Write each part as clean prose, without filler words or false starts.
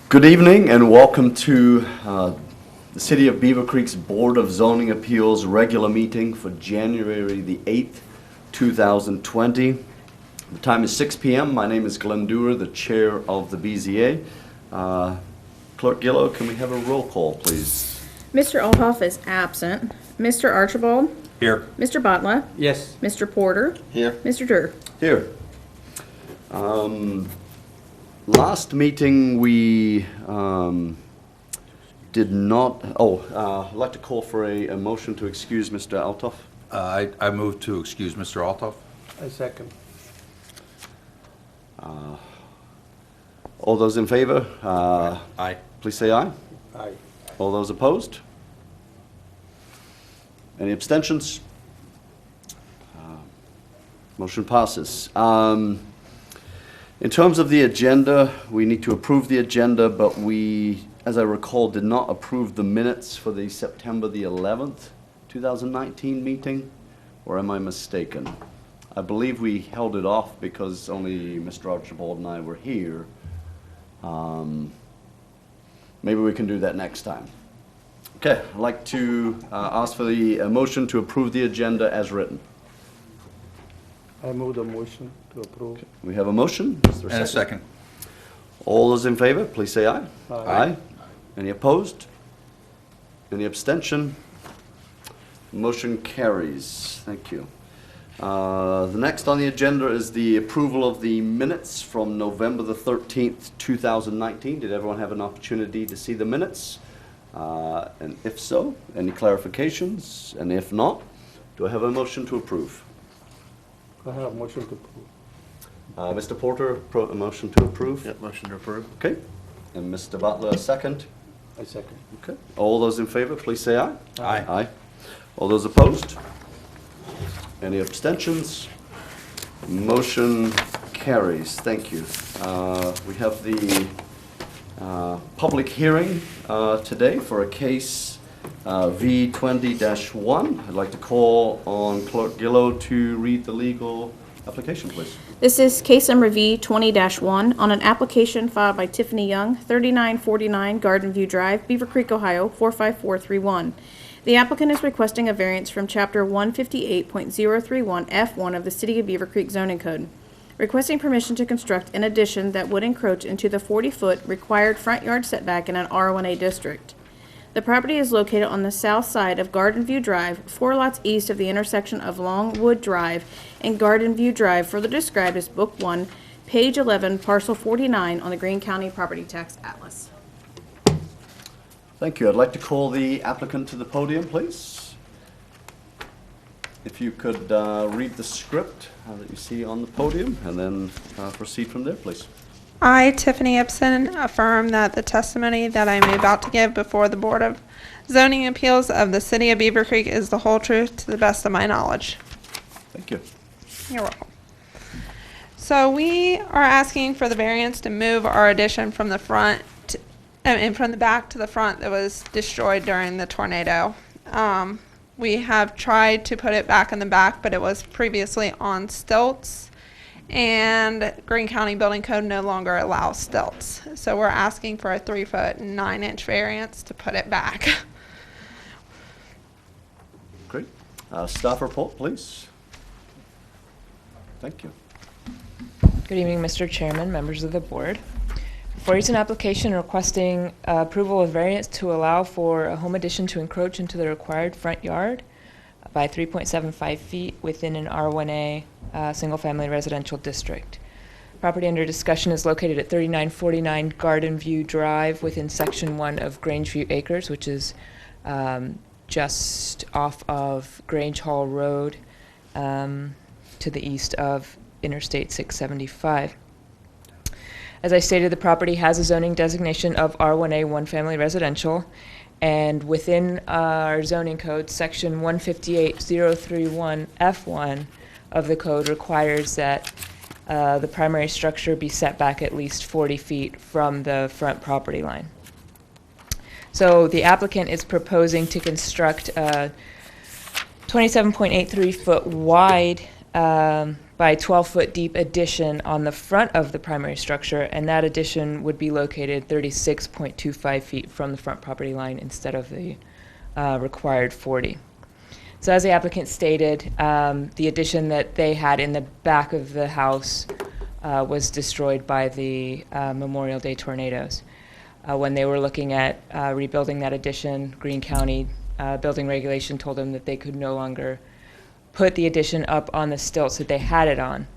Good evening and welcome to the City of Beavercreek's Board of Zoning Appeals regular meeting for January the 8th, 2020. The time is 6 p.m. My name is Glenn Dewar, the chair of the BZA. Clerk Gillow, can we have a roll call, please? Mr. Althoff is absent. Mr. Archibald? Here. Mr. Botla? Yes. Mr. Porter? Here. Mr. Durr? Here. Last meeting we did not, I'd like to call for a motion to excuse Mr. Althoff. I move to excuse Mr. Althoff. I second. All those in favor? Aye. Please say aye. Aye. All those opposed? Any abstentions? Motion passes. In terms of the agenda, we need to approve the agenda, but we, as I recall, did not approve the minutes for the September the 11th, 2019 meeting, or am I mistaken? I believe we held it off because only Mr. Archibald and I were here. Maybe we can do that next time. Okay, I'd like to ask for the motion to approve the agenda as written. I move the motion to approve. Okay. We have a motion. Is there And a second. All those in favor, please say aye. Aye. Any opposed? Any abstention? Motion carries. Thank you. The next on the agenda is the approval of the minutes from November the 13th, 2019. Did everyone have an opportunity to see the minutes? And if so, any clarifications? And if not, do I have a motion to approve? I have a motion to approve. Mr. Porter, a motion to approve? Yep, motion to approve. Okay. And Mr. Butler, a second? I second. Okay. All those in favor, please say aye. Aye. Aye. All those opposed? Any abstentions? Motion carries. Thank you. We have the public hearing today for a case V20-1. I'd like to call on Clerk Gillow to read the legal application, please. This is case number V20-1 on an application filed by Tiffany Young, 3949 Gardenview Drive, Beavercreek, Ohio, 45431. The applicant is requesting a variance from Chapter 158.031 F1 of the City of Beavercreek Zoning Code, requesting permission to construct an addition that would encroach into the 40-foot required front yard setback in an R1A district. The property is located on the south side of Gardenview Drive, 4 lots east of the intersection of Longwood Drive and Gardenview Drive, further described as Book 1, page 11, parcel 49 on the Greene County Property Tax Atlas. Thank you. I'd like to call the applicant to the podium, please. If you could read the script that you see on the podium and then proceed from there, please. I, Tiffany Ibsen, affirm that the testimony that I am about to give before the Board of Zoning Appeals of the City of Beavercreek is the whole truth to the best of my knowledge. Thank you. You're welcome. So we are asking for the variance to move our addition from the front and from the back to the front that was destroyed during the tornado. We have tried to put it back in the back, but it was previously on stilts. And Greene County Building Code no longer allows stilts. So we're asking for a 3-foot and 9-inch variance to put it back. Great. Staff report, please. Thank you. Good evening, Mr. Chairman, members of the board. Before you is an application requesting approval of variance to allow for a home addition to encroach into the required front yard by 3.75 feet within an R1A single-family residential district. Property under discussion is located at 3949 Gardenview Drive within Section 1 of Grangeview Acres, which is just off of Grange Hall Road to the east of Interstate 675. As I stated, the property has a zoning designation of R1A one-family residential, and within our zoning code, Section 158.031 F1 of the code requires that the primary structure be set back at least 40 feet from the front property line. So the applicant is proposing to construct a 27.83 foot wide by 12-foot deep addition on the front of the primary structure, and that addition would be located 36.25 feet from the front property line instead of the required 40. So as the applicant stated, the addition that they had in the back of the house was destroyed by the Memorial Day tornadoes. When they were looking at rebuilding that addition, Greene County building regulation told them that they could no longer put the addition up on the stilts that they had it on.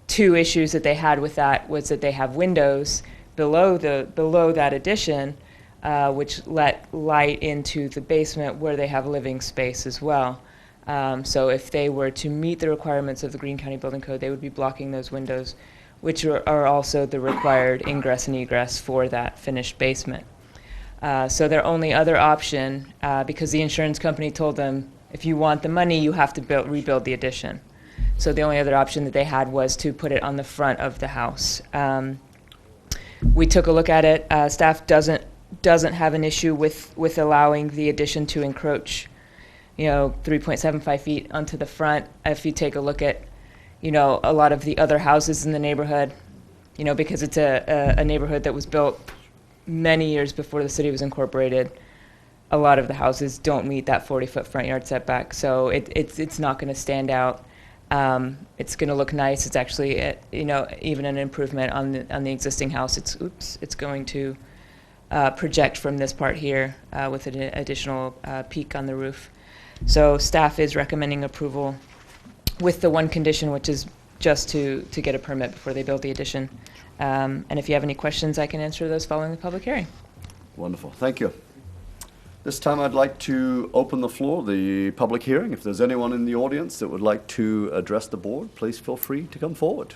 Two issues that they had with that was that they have windows below that addition, which let light into the basement where they have living space as well. So if they were to meet the requirements of the Greene County Building Code, they would be blocking those windows, which are also the required ingress and egress for that finished basement. So their only other option, because the insurance company told them, if you want the money, you have to rebuild the addition. So the only other option that they had was to put it on the front of the house. We took a look at it. Staff doesn't have an issue with allowing the addition to encroach, 3.75 feet onto the front. If you take a look at, a lot of the other houses in the neighborhood, because it's a neighborhood that was built many years before the city was incorporated, a lot of the houses don't meet that 40-foot front yard setback, so it's not going to stand out. It's going to look nice. It's actually, even an improvement on the existing house. It's going to project from this part here with an additional peak on the roof. So staff is recommending approval with the one condition, which is just to get a permit before they build the addition. And if you have any questions, I can answer those following the public hearing. Wonderful, thank you. This time I'd like to open the floor, the public hearing. If there's anyone in the audience that would like to address the board, please feel free to come forward.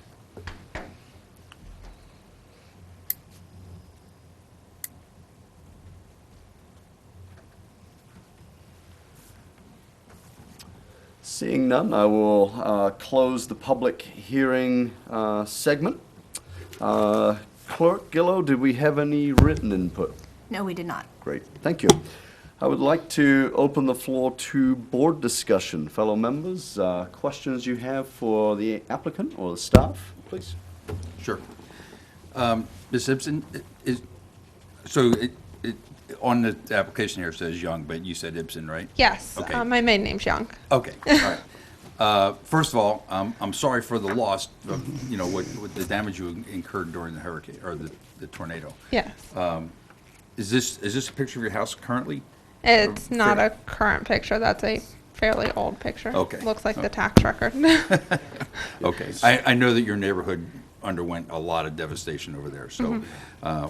Seeing none, I will close the public hearing segment. Clerk Gillo, did we have any written input? No, we did not. Great, thank you. I would like to open the floor to board discussion. Fellow members, questions you have for the applicant or the staff, please? Sure. Ms. Ibsen, on the application here it says Young, but you said Ibsen, right? Yes, Okay. my maiden name's Young. Okay, all right. First of all, I'm sorry for the loss of, what the damage you incurred during the hurricane, or the tornado. Yes. Is this a picture of your house currently? It's not a current picture. That's a fairly old picture. Okay. Looks like the tax record. Okay. I know that your neighborhood underwent a lot of devastation over there, so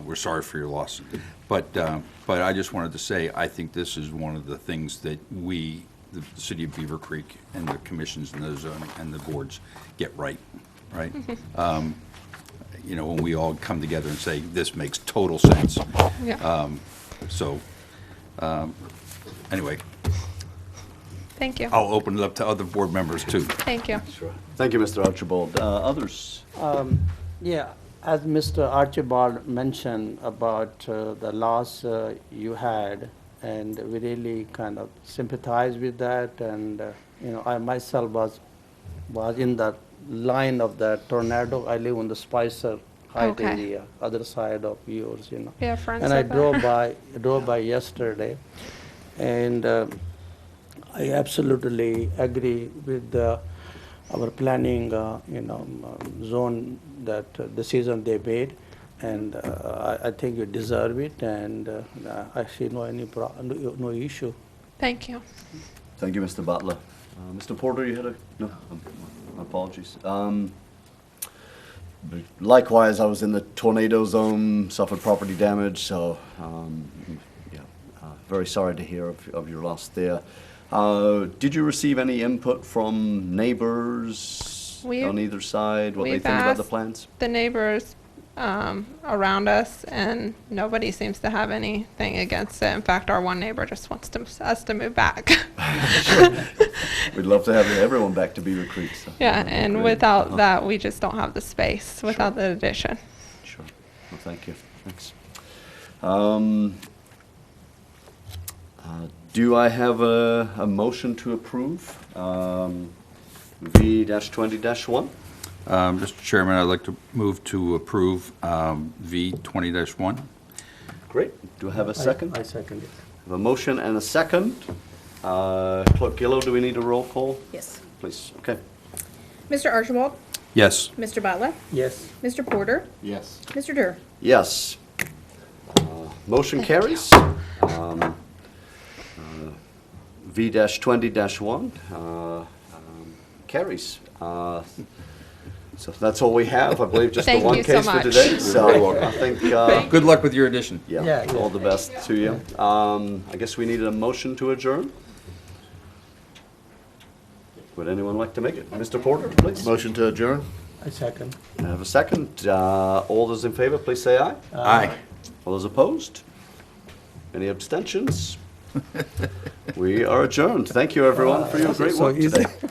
we're sorry for your loss. But I just wanted to say, I think this is one of the things that we, the city of Beavercreek, and the commissions and the zoning and the boards get right? When we all come together and say, this makes total sense. Yeah. Anyway, Thank you. I'll open it up to other board members too. Thank you. Sure. Thank you, Mr. Archibald. Others? Yeah, as Mr. Archibald mentioned about the loss you had, and we really kind of sympathize with that. And I myself was in the line of that tornado. I live on the Spicer Height Okay. area, other side of yours. Yeah, friends. And I said that. drove by yesterday, and I absolutely agree with our planning, zone that decision they made, and I think you deserve it, and I see no issue. Thank you. Thank you, Mr. Butler. Mr. Porter, you had no, my apologies. Likewise, I was in the tornado zone, suffered property damage, so very sorry to hear of your loss there. Did you receive any input from neighbors on either side, what they we've think about the asked plans? The neighbors around us, and nobody seems to have anything against it. In fact, our one neighbor just wants us to move back. We'd love to have everyone back to Beaver Creek. So Yeah, that'd be and great. without that, we just don't have the space without the addition. Sure. Well, thank you. Thanks. Do I have a motion to approve V-20-1. Mr. Chairman, I'd like to move to approve V 20-1. Great. Do I have a second? I second it. I have a motion and a second. Clerk Gillo, do we need a roll call? Yes. Please, okay. Mr. Archibald? Yes. Mr. Butler? Yes. Mr. Porter? Yes. Mr. Durr? Yes. Motion carries. V-20-1 carries. So that's all we have. I believe just the Thank one you so case for much. today. So I think, Good luck with your addition. yeah, Yeah, all yeah. the best to you. I guess we needed a motion to adjourn. Would anyone like to make it? Mr. Porter, please. Motion to adjourn? I second. I have a second. All those in favor, please say aye. Aye. All those opposed? Any abstentions? We are adjourned. Thank you, everyone, for your great So work is today. it-